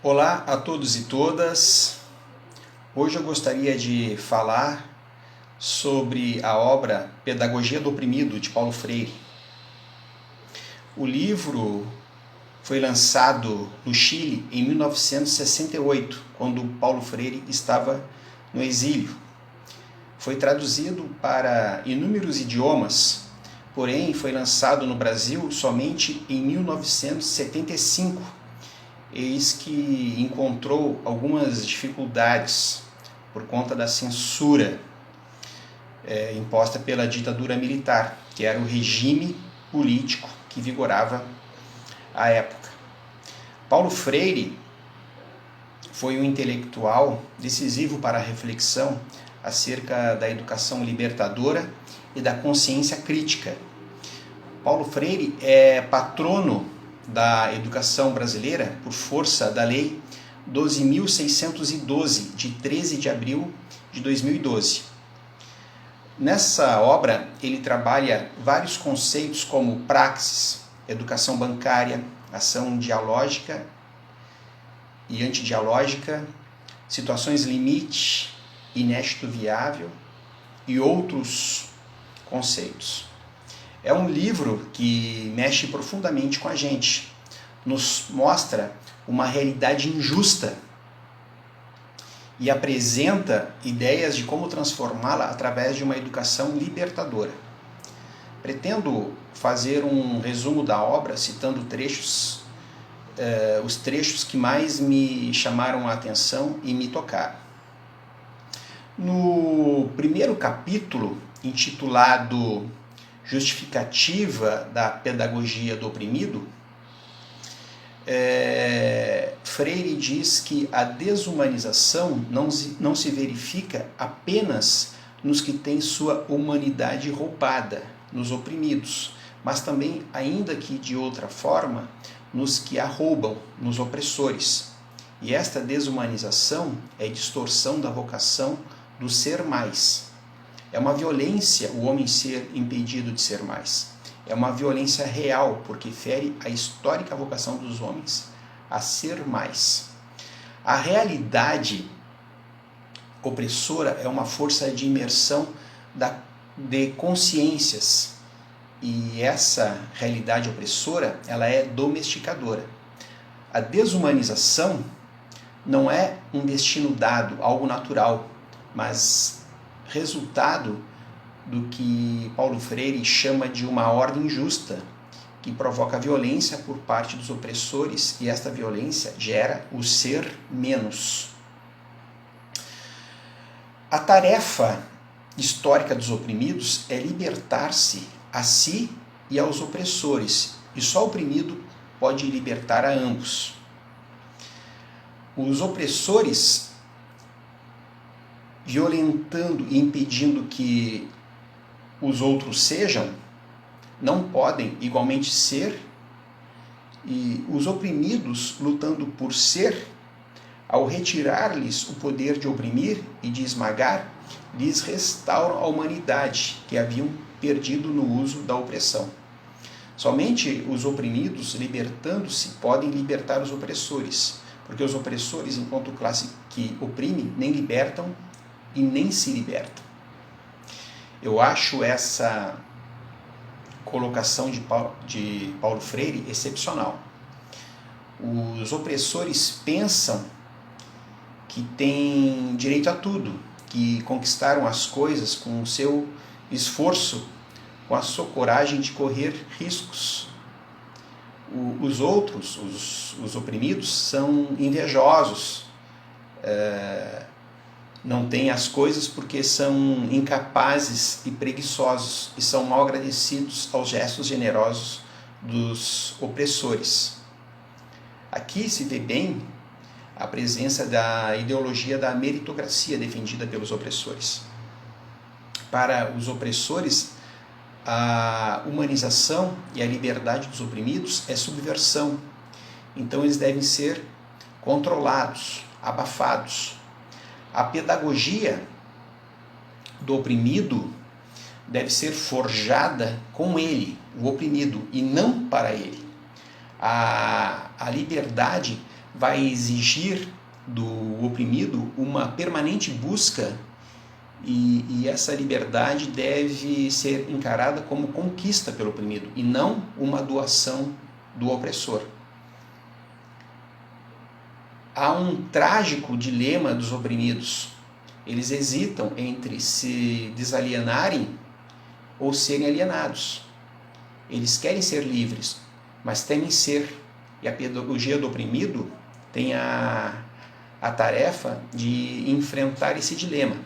Olá a todos e todas. Hoje eu gostaria de falar sobre a obra Pedagogia do Oprimido, de Paulo Freire. O livro foi lançado no Chile em 1968, quando Paulo Freire estava no exílio. Foi traduzido para inúmeros idiomas, porém foi lançado no Brasil somente em 1975. Eis que encontrou algumas dificuldades por conta da censura imposta pela ditadura militar, que era o regime político que vigorava à época. Paulo Freire foi um intelectual decisivo para a reflexão acerca da educação libertadora e da consciência crítica. Paulo Freire é patrono da educação brasileira por força da Lei 12.612, de 13 de abril de 2012. Nessa obra, ele trabalha vários conceitos como praxis, educação bancária, ação dialógica e antidialógica, situações limite, inédito viável e outros conceitos. É um livro que mexe profundamente com a gente, nos mostra uma realidade injusta e apresenta ideias de como transformá-la através de uma educação libertadora. Pretendo fazer um resumo da obra citando trechos, os trechos que mais me chamaram a atenção e me tocaram. No primeiro capítulo, intitulado Justificativa da Pedagogia do Oprimido, Freire diz que a desumanização não se verifica apenas nos que têm sua humanidade roubada, nos oprimidos, mas também, ainda que de outra forma, nos que a roubam, nos opressores. E esta desumanização é distorção da vocação do ser mais. É uma violência o homem ser impedido de ser mais. É uma violência real, porque fere a histórica vocação dos homens a ser mais. A realidade opressora é uma força de imersão de consciências. E essa realidade opressora, ela é domesticadora. A desumanização não é um destino dado, algo natural, mas resultado do que Paulo Freire chama de uma ordem justa, que provoca violência por parte dos opressores, e esta violência gera o ser menos. A tarefa histórica dos oprimidos é libertar-se a si e aos opressores, e só o oprimido pode libertar a ambos. Os opressores, violentando e impedindo que os outros sejam, não podem igualmente ser, e os oprimidos, lutando por ser, ao retirar-lhes o poder de oprimir e de esmagar, lhes restauram a humanidade que haviam perdido no uso da opressão. Somente os oprimidos, libertando-se, podem libertar os opressores, porque os opressores, enquanto classe que oprime, nem libertam e nem se libertam. Eu acho essa colocação de Paulo Freire excepcional. Os opressores pensam que têm direito a tudo, que conquistaram as coisas com o seu esforço, com a sua coragem de correr riscos. Os outros, os oprimidos, são invejosos, não têm as coisas porque são incapazes e preguiçosos e são mal agradecidos aos gestos generosos dos opressores. Aqui se vê bem a presença da ideologia da meritocracia defendida pelos opressores. Para os opressores, a humanização e a liberdade dos oprimidos é subversão. Então eles devem ser controlados, abafados. A pedagogia do oprimido deve ser forjada com ele, o oprimido, e não para ele. A liberdade vai exigir do oprimido uma permanente busca, e essa liberdade deve ser encarada como conquista pelo oprimido e não uma doação do opressor. Há um trágico dilema dos oprimidos. Eles hesitam entre se desalienarem ou serem alienados. Eles querem ser livres, mas temem ser. E a pedagogia do oprimido tem a tarefa de enfrentar esse dilema.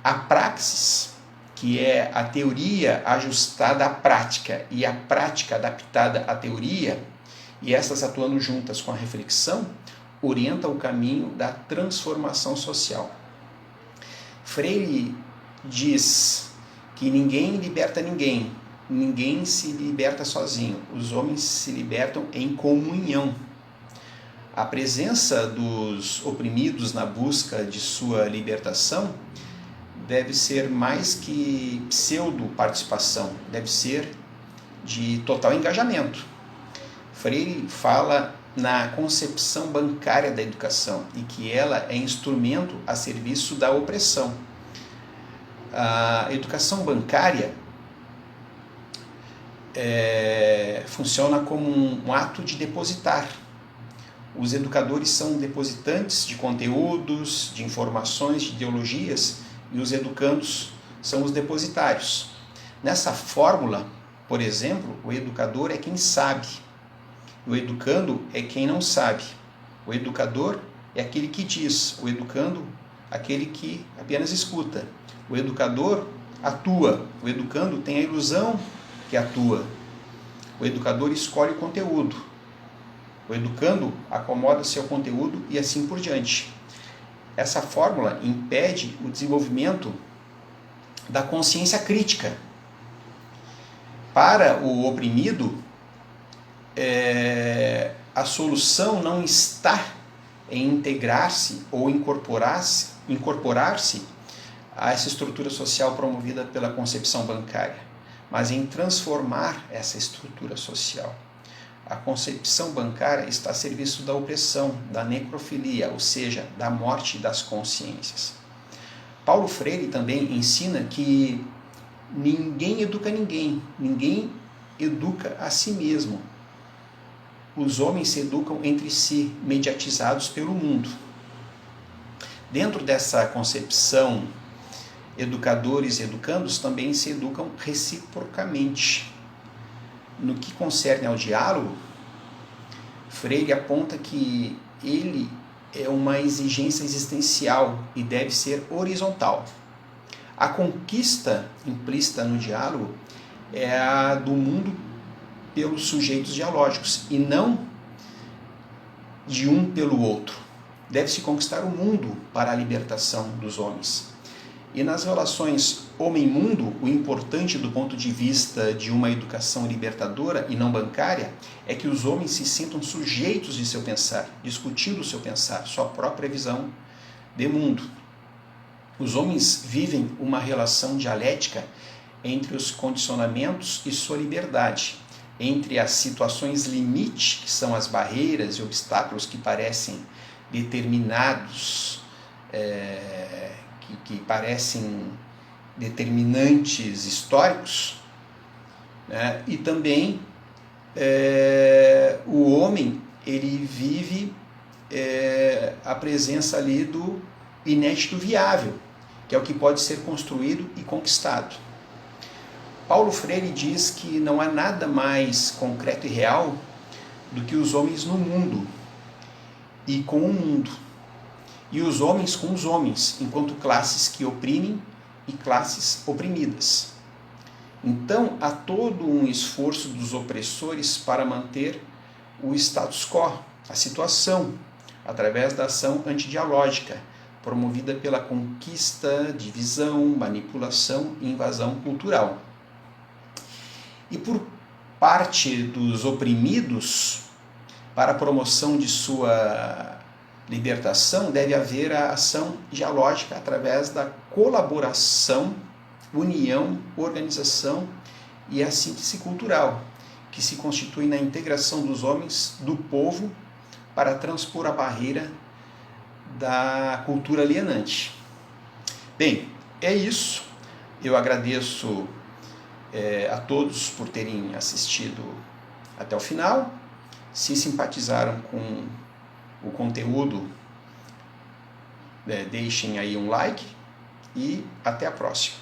A praxis, que é a teoria ajustada à prática e a prática adaptada à teoria, e essas atuando juntas com a reflexão, orienta o caminho da transformação social. Freire diz que ninguém liberta ninguém, ninguém se liberta sozinho, os homens se libertam em comunhão. A presença dos oprimidos na busca de sua libertação deve ser mais que pseudo-participação, deve ser de total engajamento. Freire fala na concepção bancária da educação e que ela é instrumento a serviço da opressão. A educação bancária funciona como um ato de depositar. Os educadores são depositantes de conteúdos, de informações, de ideologias, e os educandos são os depositários. Nessa fórmula, por exemplo, o educador é quem sabe, o educando é quem não sabe. O educador é aquele que diz, o educando, aquele que apenas escuta. O educador atua, o educando tem a ilusão que atua. O educador escolhe o conteúdo, o educando acomoda-se ao conteúdo e assim por diante. Essa fórmula impede o desenvolvimento da consciência crítica. Para o oprimido, a solução não está em integrar-se ou incorporar-se a essa estrutura social promovida pela concepção bancária, mas em transformar essa estrutura social. A concepção bancária está a serviço da opressão, da necrofilia, ou seja, da morte das consciências. Paulo Freire também ensina que ninguém educa ninguém, ninguém educa a si mesmo. Os homens se educam entre si, mediatizados pelo mundo. Dentro dessa concepção, educadores e educandos também se educam reciprocamente. No que concerne ao diálogo, Freire aponta que ele é uma exigência existencial e deve ser horizontal. A conquista implícita no diálogo é a do mundo pelos sujeitos dialógicos e não de um pelo outro. Deve-se conquistar o mundo para a libertação dos homens. E nas relações homem-mundo, o importante do ponto de vista de uma educação libertadora e não bancária é que os homens se sintam sujeitos de seu pensar, discutindo o seu pensar, sua própria visão de mundo. Os homens vivem uma relação dialética entre os condicionamentos e sua liberdade, entre as situações limite, que são as barreiras e obstáculos que parecem determinados, que parecem determinantes históricos, né? E também o homem ele vive a presença ali do inédito viável, que é o que pode ser construído e conquistado. Paulo Freire diz que não há nada mais concreto e real do que os homens no mundo e com o mundo, e os homens com os homens, enquanto classes que oprimem e classes oprimidas. Então, há todo um esforço dos opressores para manter o status quo, a situação, através da ação antidialógica, promovida pela conquista, divisão, manipulação e invasão cultural. E por parte dos oprimidos, para a promoção de sua libertação, deve haver a ação dialógica através da colaboração, união, organização e a síntese cultural, que se constitui na integração dos homens, do povo, para transpor a barreira da cultura alienante. Bem, é isso. Eu agradeço a todos por terem assistido até o final. Se simpatizaram com o conteúdo, deixem aí um like e até a próxima.